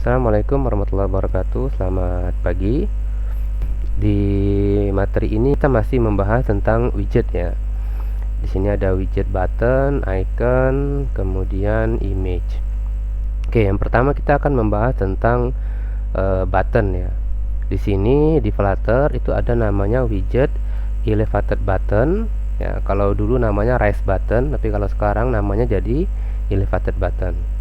Assalamualaikum warahmatullahi wabarakatuh. Selamat pagi. Di materi ini kita masih membahas tentang widget ya. Di sini ada widget button, icon, kemudian image. Oke, yang pertama kita akan membahas tentang button ya. Di sini di Flutter itu ada namanya widget elevated button ya. Kalau dulu namanya raise button, tapi kalau sekarang namanya jadi elevated button.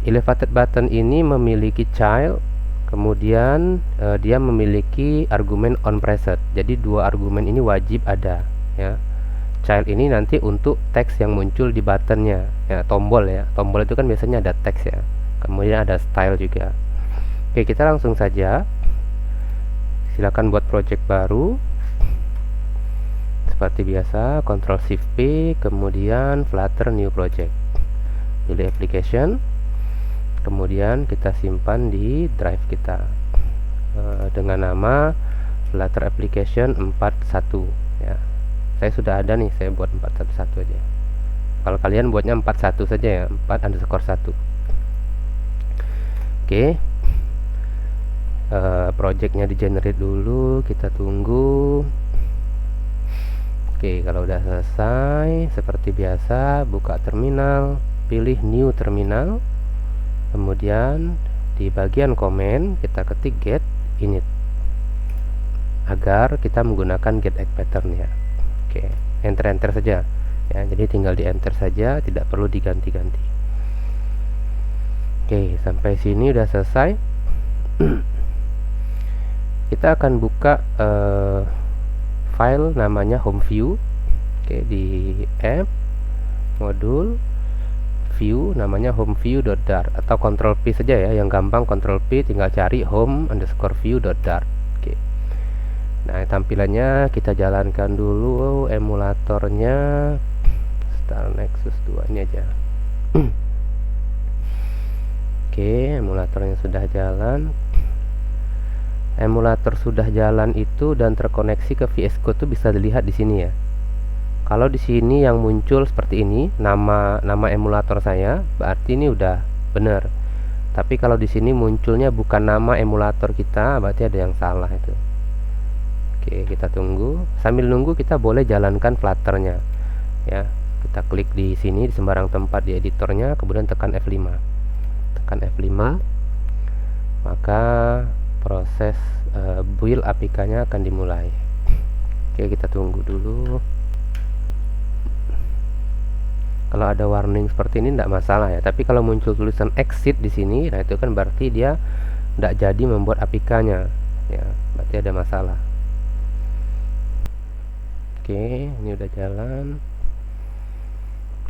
Elevated button ini memiliki child, kemudian dia memiliki argumen onPressed. Jadi dua argumen ini wajib ada ya. Child ini nanti untuk teks yang muncul di buttonnya ya, tombol ya. Tombol itu kan biasanya ada teks ya, kemudian ada style juga. Oke, kita langsung saja. Silakan buat project baru. Seperti biasa, Ctrl Shift P, kemudian Flutter New Project. Pilih application. Kemudian kita simpan di drive kita dengan nama Flutter Application 41 ya. Saya sudah ada nih, saya buat 411 aja. Kalau kalian buatnya 41 saja ya, 4_1. Oke, projectnya di generate dulu, kita tunggu. Oke, kalau udah selesai, seperti biasa, buka terminal, pilih new terminal. Kemudian di bagian komen kita ketik get init agar kita menggunakan get egg pattern ya. Oke, enter saja ya. Jadi tinggal di enter saja, tidak perlu diganti-ganti. Oke, sampai sini udah selesai. Kita akan buka file namanya home view. Oke, di app modul view namanya homeview.dart atau Ctrl P saja ya, yang gampang Ctrl P, tinggal cari home_view.dart. Oke. Nah, tampilannya kita jalankan dulu emulatornya Star Nexus 2 ini aja. Oke, emulatornya sudah jalan. Emulator sudah jalan itu dan terkoneksi ke VS Code itu bisa dilihat di sini ya. Kalau di sini yang muncul seperti ini, nama emulator saya, berarti ini udah benar. Tapi kalau di sini munculnya bukan nama emulator kita, berarti ada yang salah itu. Oke, kita tunggu. Sambil nunggu kita boleh jalankan Flutternya. Ya, kita klik di sini di sembarang tempat di editornya, kemudian tekan F5. Tekan F5, maka proses build APK-nya akan dimulai. Oke, kita tunggu dulu. Kalau ada warning seperti ini tidak masalah ya, tapi kalau muncul tulisan exit di sini, nah itu kan berarti dia tidak jadi membuat APK-nya ya, berarti ada masalah. Oke, ini udah jalan.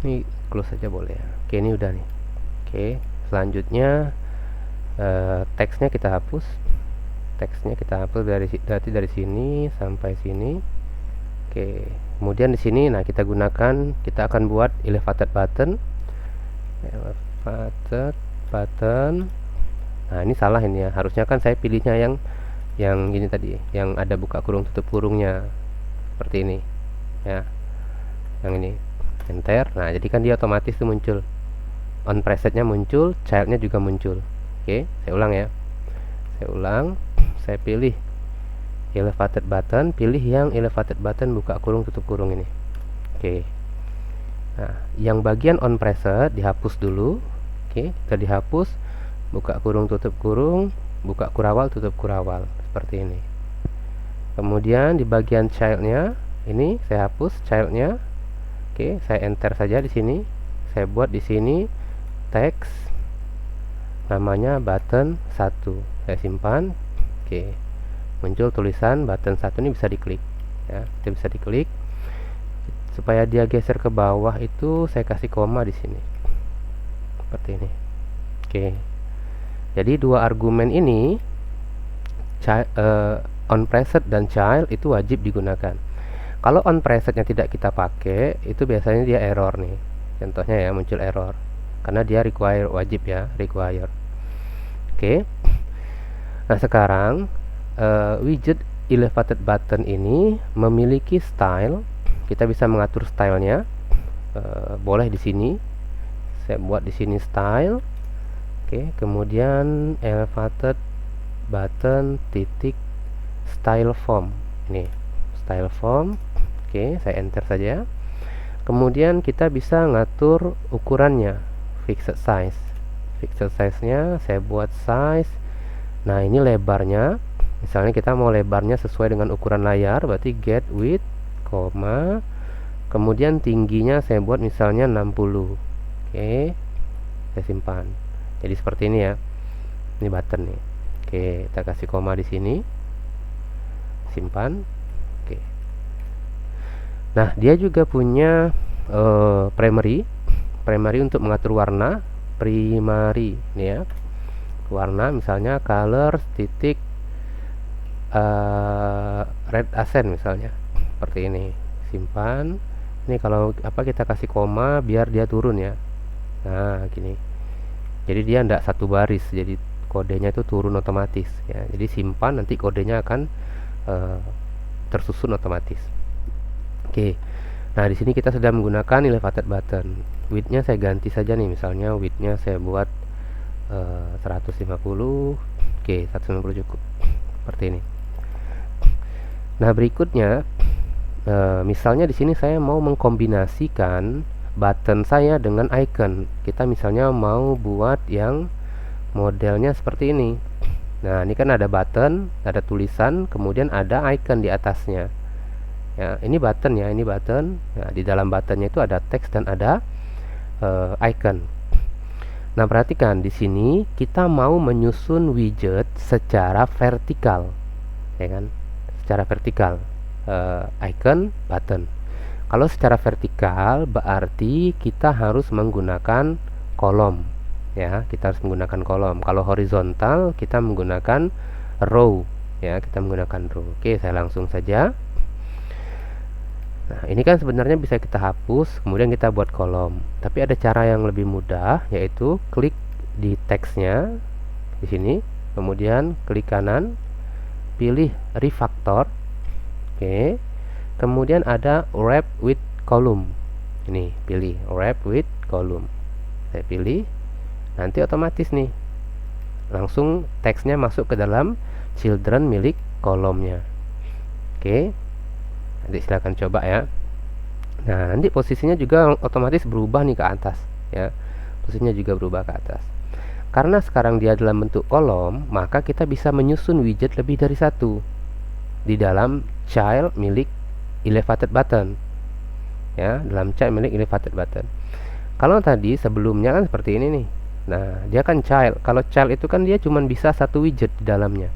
Ini close saja boleh ya. Oke, ini udah nih. Oke, selanjutnya teksnya kita hapus. Teksnya kita hapus dari sini sampai sini. Oke, kemudian di sini, nah kita akan buat elevated button. Nah, ini salah ini ya. Harusnya kan saya pilihnya yang ini tadi, yang ada buka kurung tutup kurungnya seperti ini ya. Yang ini, enter. Nah, jadi kan dia otomatis tuh muncul. onPressed-nya muncul, child-nya juga muncul. Oke, saya ulang ya. Saya pilih elevated button, pilih yang elevated button buka kurung tutup kurung ini. Oke. Nah, yang bagian onPressed dihapus dulu. Oke, kita dihapus, buka kurung tutup kurung, buka kurawal tutup kurawal seperti ini. Kemudian di bagian childnya ini saya hapus childnya. Oke, saya enter saja di sini. Saya buat di sini teks namanya button 1. Saya simpan. Oke. Muncul tulisan button 1 ini bisa diklik ya, kita bisa diklik. Supaya dia geser ke bawah itu saya kasih koma di sini seperti ini. Oke, jadi dua argumen ini onPressed dan child itu wajib digunakan. Kalau onPressednya tidak kita pakai, itu biasanya dia error nih. Contohnya ya, muncul error karena dia wajib ya, require. Oke, nah sekarang widget elevated button ini memiliki style. Kita bisa mengatur stylenya. Boleh di sini. Saya buat di sini style. Oke, kemudian elevated button titik style form. Ini style form. Oke, saya enter saja. Kemudian kita bisa ngatur ukurannya, fixed size. Fixed size-nya saya buat size. Nah, ini lebarnya. Misalnya kita mau lebarnya sesuai dengan ukuran layar, berarti get width, koma. Kemudian tingginya saya buat misalnya 60. Oke, saya simpan. Jadi seperti ini ya. Ini button nih. Oke, kita kasih koma di sini. Simpan. Oke. Nah, dia juga punya primary untuk mengatur warna. Primary ini ya. Warna misalnya color titik red accent misalnya. Seperti ini. Simpan. Ini kalau kita kasih koma biar dia turun ya. Nah, gini. Jadi dia tidak satu baris, jadi kodenya itu turun otomatis ya. Jadi simpan, nanti kodenya akan tersusun otomatis. Oke. Nah, di sini kita sudah menggunakan elevated button. Width-nya saya ganti saja nih, misalnya width-nya saya buat 150. Oke, 150 cukup. Seperti ini. Nah, berikutnya misalnya di sini saya mau mengkombinasikan button saya dengan icon. Kita misalnya mau buat yang modelnya seperti ini. Nah, ini kan ada button, ada tulisan, kemudian ada icon di atasnya. Ya, ini button ya, ini button. Nah, di dalam buttonnya itu ada teks dan ada icon. Nah, perhatikan di sini kita mau menyusun widget secara vertikal, ya kan? Secara vertikal, icon, button. Kalau secara vertikal berarti kita harus menggunakan kolom, ya. Kita harus menggunakan kolom. Kalau horizontal kita menggunakan row, ya. Kita menggunakan row. Oke, saya langsung saja. Nah, ini kan sebenarnya bisa kita hapus, kemudian kita buat kolom. Tapi ada cara yang lebih mudah, yaitu klik di teksnya di sini, kemudian klik kanan, pilih refactor. Oke. Kemudian ada wrap with column. Ini pilih wrap with column. Saya pilih. Nanti otomatis nih langsung teksnya masuk ke dalam children milik kolomnya. Oke. Nanti silahkan coba ya. Nah, nanti posisinya juga otomatis berubah nih ke atas ya. Posisinya juga berubah ke atas. Karena sekarang dia dalam bentuk kolom, maka kita bisa menyusun widget lebih dari satu di dalam child milik elevated button, ya, dalam child milik elevated button. Kalau tadi sebelumnya kan seperti ini nih. Nah, dia kan child. Kalau child itu kan dia cuma bisa satu widget di dalamnya,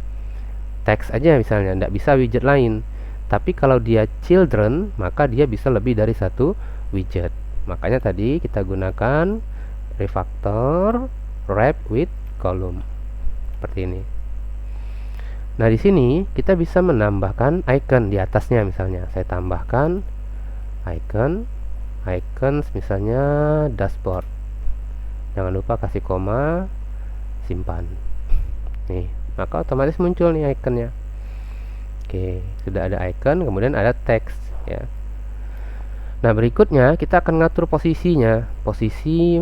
teks aja misalnya, tidak bisa widget lain. Tapi kalau dia children, maka dia bisa lebih dari satu widget. Makanya tadi kita gunakan refactor wrap with column seperti ini. Nah, di sini kita bisa menambahkan icon di atasnya. Misalnya saya tambahkan icons misalnya dashboard. Jangan lupa kasih koma, simpan. Nih, maka otomatis muncul nih iconnya. Oke, sudah ada icon, kemudian ada teks ya. Nah, berikutnya kita akan ngatur posisinya. Posisi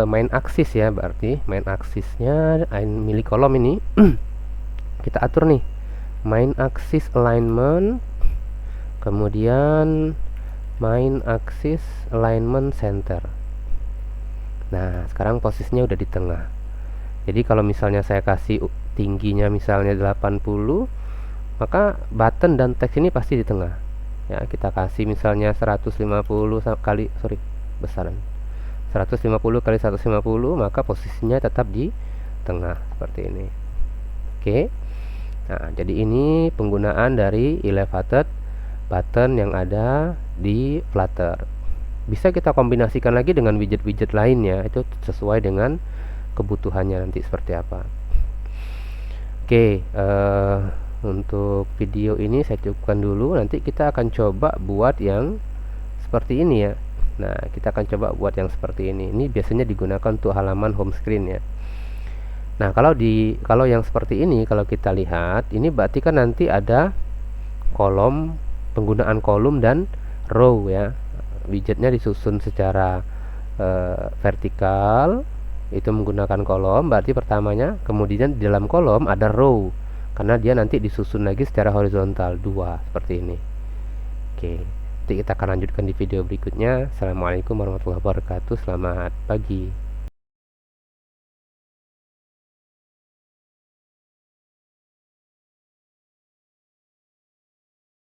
main axis ya, berarti main axisnya milik kolom ini. Kita atur nih main axis alignment, kemudian main axis alignment center. Nah, sekarang posisinya udah di tengah. Jadi kalau misalnya saya kasih tingginya misalnya 80, maka button dan teks ini pasti di tengah. Ya, kita kasih misalnya 150 kali besaran 150 kali 150, maka posisinya tetap di tengah seperti ini. Oke. Nah, jadi ini penggunaan dari elevated button yang ada di Flutter. Bisa kita kombinasikan lagi dengan widget-widget lainnya, itu sesuai dengan kebutuhannya nanti seperti apa. Oke, untuk video ini saya cukupkan dulu. Nanti kita akan coba buat yang seperti ini ya. Nah, kita akan coba buat yang seperti ini. Ini biasanya digunakan untuk halaman home screen ya. Nah, kalau yang seperti ini, kalau kita lihat, ini berarti kan nanti ada kolom, penggunaan kolom dan row ya. Widgetnya disusun secara vertikal, itu menggunakan kolom, berarti pertamanya, kemudian di dalam kolom ada row, karena dia nanti disusun lagi secara horizontal 2 seperti ini. Oke, nanti kita akan lanjutkan di video berikutnya. Assalamualaikum warahmatullahi wabarakatuh. Selamat pagi.